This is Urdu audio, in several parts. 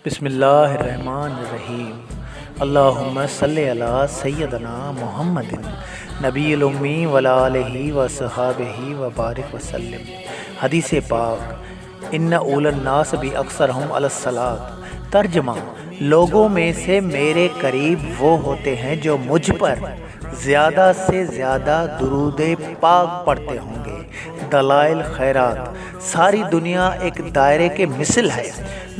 بسم اللہ الرحمن الرحیم۔ اللہم صلی علی سیدنا محمد نبی الامی وعلی آلہ وصحابہ وبارک وسلم۔ حدیث پاک، ان اولی الناس باکثرہم علی الصلاۃ۔ ترجمہ: لوگوں میں سے میرے قریب وہ ہوتے ہیں جو مجھ پر زیادہ سے زیادہ درود پاک پڑھتے ہوں گے۔ دلائل خیرات: ساری دنیا ایک دائرے کے مثل ہے۔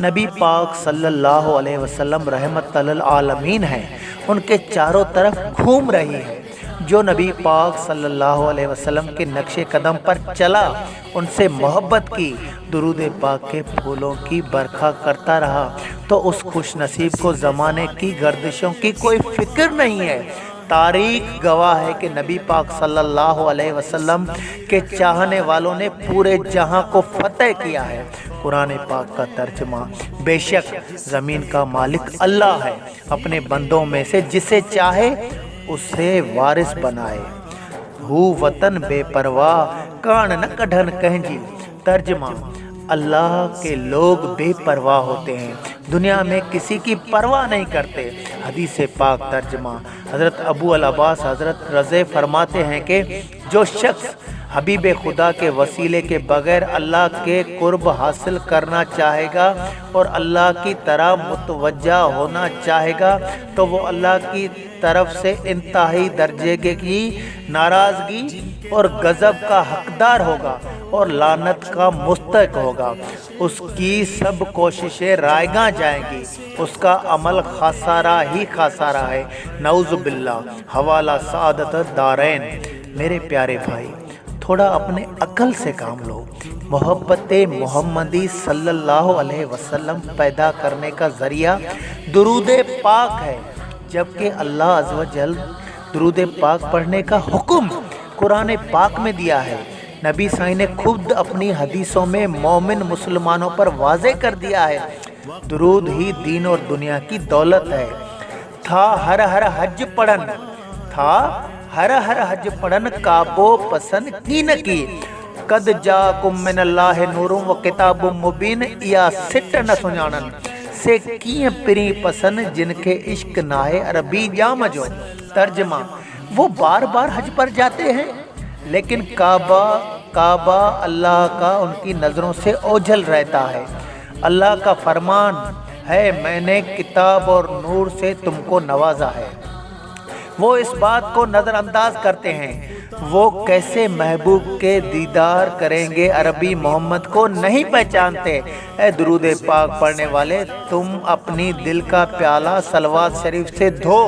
نبی پاک صلی اللہ علیہ وسلم رحمت للعالمین ہیں، ان کے چاروں طرف گھوم رہی ہے۔ جو نبی پاک صلی اللہ علیہ وسلم کے نقش قدم پر چلا، ان سے محبت کی، درود پاک کے پھولوں کی برکھا کرتا رہا، تو اس خوش نصیب کو زمانے کی گردشوں کی کوئی فکر نہیں ہے۔ تاریخ گواہ ہے کہ نبی پاک صلی اللہ علیہ وسلم کے چاہنے والوں نے پورے جہاں کو فتح کیا ہے۔ قرآن پاک کا ترجمہ: بے شک زمین کا مالک اللہ ہے، اپنے بندوں میں سے جسے چاہے اسے وارث بنائے۔ ہو وطن بے پرواہ کان نہ کڈھن کہنجی۔ ترجمہ: اللہ کے لوگ بے پرواہ ہوتے ہیں، دنیا میں کسی کی پرواہ نہیں کرتے۔ حدیث پاک ترجمہ: حضرت ابو العباس حضرت رضی فرماتے ہیں کہ جو شخص حبیب خدا کے وسیلے کے بغیر اللہ کے قرب حاصل کرنا چاہے گا اور اللہ کی طرح متوجہ ہونا چاہے گا، تو وہ اللہ کی طرف سے انتہائی درجے کی ناراضگی اور غضب کا حقدار ہوگا اور لعنت کا مستحق ہوگا۔ اس کی سب کوششیں رائیگاں جائیں گی، اس کا عمل خسارہ ہی خسارہ ہے۔ نعوذ باللہ۔ حوالہ سعادت دارین۔ میرے پیارے بھائی، تھوڑا اپنے عقل سے کام لو۔ محبت محمدی صلی اللہ علیہ وسلم پیدا کرنے کا ذریعہ درود پاک ہے، جبکہ اللہ عز و جل درود پاک پڑھنے کا حکم قرآن پاک میں دیا ہے۔ نبی صلی نے خود اپنی حدیثوں میں مومن مسلمانوں پر واضح کر دیا ہے، درود ہی دین اور دنیا کی دولت ہے۔ تھا ہر حج پڑھن کعبو پسند کی نہ کی۔ قد جاکم من اللہ نور و کتاب مبین۔ یا سٹ نہ سنانن سے کیے پری پسند جن کے عشق نائے عربی جامجو۔ ترجمہ: وہ بار بار حج پر جاتے ہیں، لیکن کعبہ اللہ کا ان کی نظروں سے اوجھل رہتا ہے۔ اللہ کا فرمان ہے، میں نے کتاب اور نور سے تم کو نوازا ہے۔ وہ اس بات کو نظر انداز کرتے ہیں، وہ کیسے محبوب کے دیدار کریں گے، عربی محمد کو نہیں پہچانتے۔ اے درود پاک پڑھنے والے، تم اپنی دل کا پیالہ صلوات شریف سے دھو،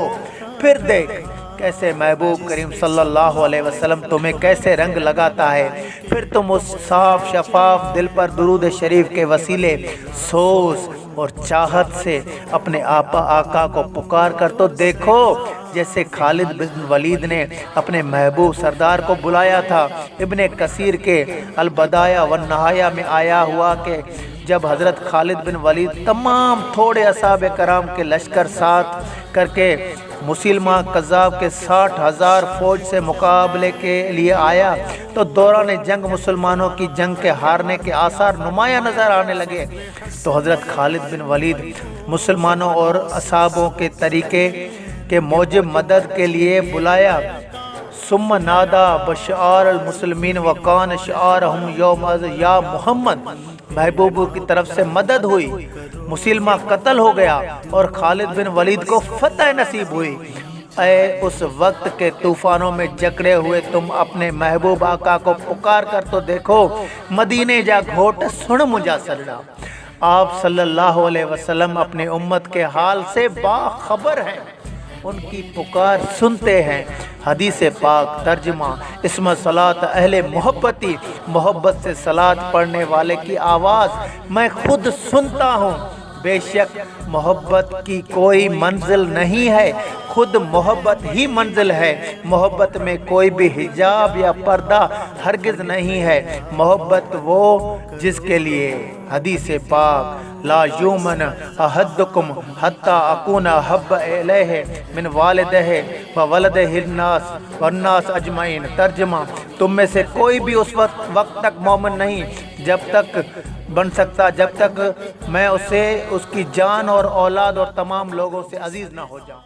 پھر دیکھ کیسے محبوب کریم صلی اللہ علیہ وسلم تمہیں کیسے رنگ لگاتا ہے۔ پھر تم اس صاف شفاف دل پر درود شریف کے وسیلے سوز اور چاہت سے اپنے آقا کو پکار کر تو دیکھو، جیسے خالد بن ولید نے اپنے محبوب سردار کو بلایا تھا۔ ابن کثیر کے البدایہ والنہایہ میں آیا ہوا کہ جب حضرت خالد بن ولید تمام تھوڑے اصحاب کرام کے لشکر ساتھ کر کے مسلمہ قذاب کے 60,000 فوج سے مقابلے کے لیے آیا، تو دوران جنگ مسلمانوں کی جنگ کے ہارنے کے آثار نمایاں نظر آنے لگے۔ تو حضرت خالد بن ولید مسلمانوں اور اصحابوں کے طریقے کے موجب مدد کے لیے بلایا۔ ثم نادا بشعار المسلمین وکان شعارہم یوم یا محمد۔ محبوب کی طرف سے مدد ہوئی، مسلمہ قتل ہو گیا اور خالد بن ولید کو فتح نصیب ہوئی۔ اے اس وقت کے طوفانوں میں جکڑے ہوئے تم اپنے محبوب آقا کو پکار کر تو دیکھو، مدینے جا گھوٹ سن مجھا سلڑا۔ آپ صلی اللہ علیہ وسلم اپنے امت کے حال سے باخبر ہیں، ان کی پکار سنتے ہیں۔ حدیث پاک ترجمہ: اسم صلاۃ اہل محبتی۔ محبت سے صلاۃ پڑھنے والے کی آواز میں خود سنتا ہوں۔ بے شک محبت کی کوئی منزل نہیں ہے، خود محبت ہی منزل ہے۔ محبت میں کوئی بھی حجاب یا پردہ ہرگز نہیں ہے۔ محبت وہ جس کے لیے حدیث پاک لا یومن احدکم حتی اکون احب الیہ من والدہ وولدہ الناس والناس اجمعین۔ ترجمہ، تم میں سے کوئی بھی اس وقت تک مومن نہیں جب تک بن سکتا جب تک میں اسے اس کی جان اور اولاد اور تمام لوگوں سے عزیز نہ ہو جاؤں۔